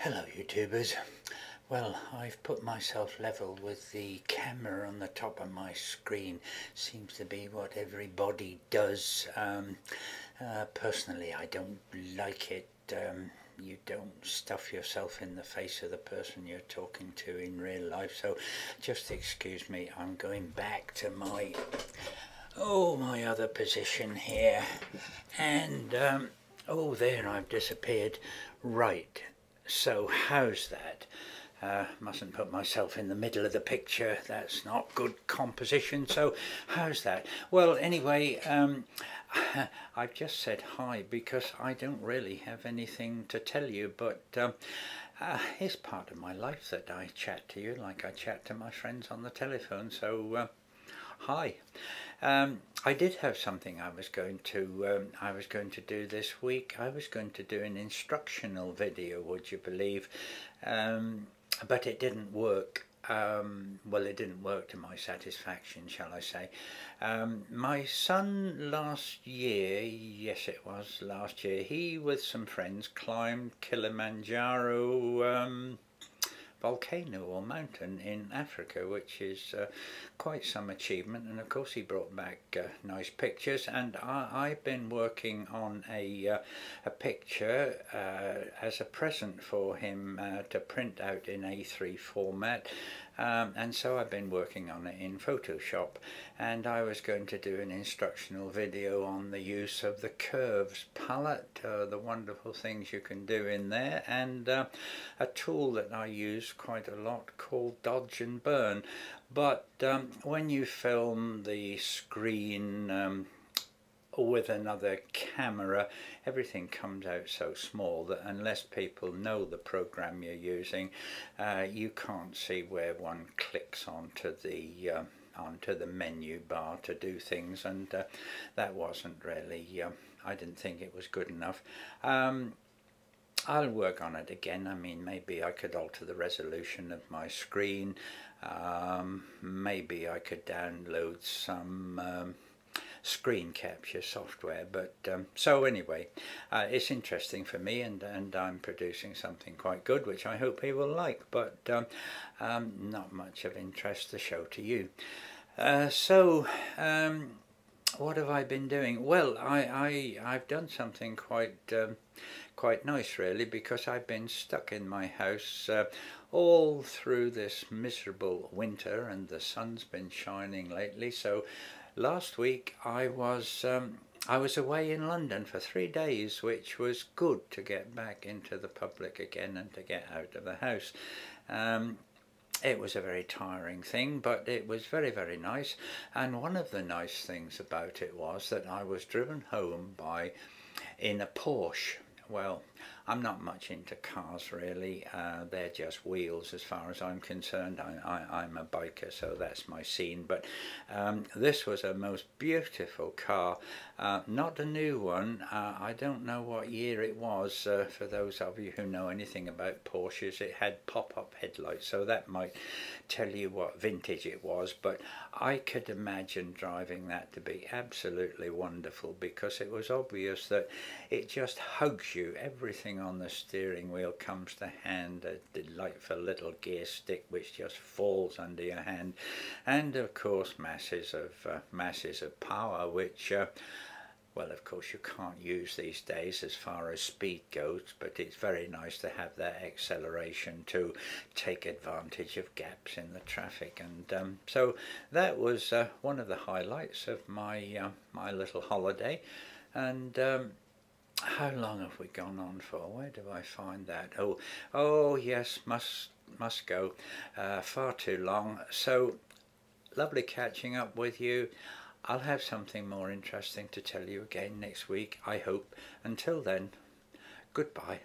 Hello YouTubers. Well, I've put myself level with the camera on the top of my screen. Seems to be what everybody does. Personally, I don't like it. You don't stuff yourself in the face of the person you're talking to in real life, so just excuse me. I'm going back to my other position here, and oh, there, I've disappeared. Right, so how's that? Mustn't put myself in the middle of the picture, that's not good composition. So how's that? Well, anyway, I've just said hi because I don't really have anything to tell you, but it's part of my life that I chat to you like I chat to my friends on the telephone. So hi. I did have something I was going to do this week. I was going to do an instructional video, would you believe? But it didn't work. Well, it didn't work to my satisfaction, shall I say. My son last year, yes it was last year, he with some friends climbed Kilimanjaro volcano or mountain in Africa, which is quite some achievement, and of course he brought back nice pictures, and I've been working on a picture as a present for him to print out in A3 format, and so I've been working on it in Photoshop, and I was going to do an instructional video on the use of the curves palette, the wonderful things you can do in there, and a tool that I use quite a lot called dodge and burn. But when you film the screen with another camera, everything comes out so small that unless people know the program you're using, you can't see where one clicks onto the menu bar to do things, and that wasn't really, I didn't think it was good enough. I'll work on it again. I mean, maybe I could alter the resolution of my screen. Maybe I could download some screen capture software. But so anyway, it's interesting for me, and I'm producing something quite good, which I hope he will like. But not much of interest to show to you. What have I been doing? Well, I've done something quite nice really, because I've been stuck in my house all through this miserable winter, and the sun's been shining lately. So last week I was away in London for 3 days, which was good to get back into the public again and to get out of the house. It was a very tiring thing, but it was very, very nice. And one of the nice things about it was that I was driven home in a Porsche. Well, I'm not much into cars really. They're just wheels as far as I'm concerned. I'm a biker, so that's my scene. But this was a most beautiful car. Not a new one. I don't know what year it was. For those of you who know anything about Porsches, it had pop-up headlights, so that might tell you what vintage it was. But I could imagine driving that to be absolutely wonderful, because it was obvious that it just hugs you. Everything on the steering wheel comes to hand, a delightful little gear stick which just falls under your hand, and of course masses of power, which well, of course you can't use these days as far as speed goes, but it's very nice to have that acceleration to take advantage of gaps in the traffic. And so that was one of the highlights of my my little holiday. And how long have we gone on for? Where do I find that? Oh yes, must go. Far too long. So lovely catching up with you. I'll have something more interesting to tell you again next week, I hope. Until then, goodbye.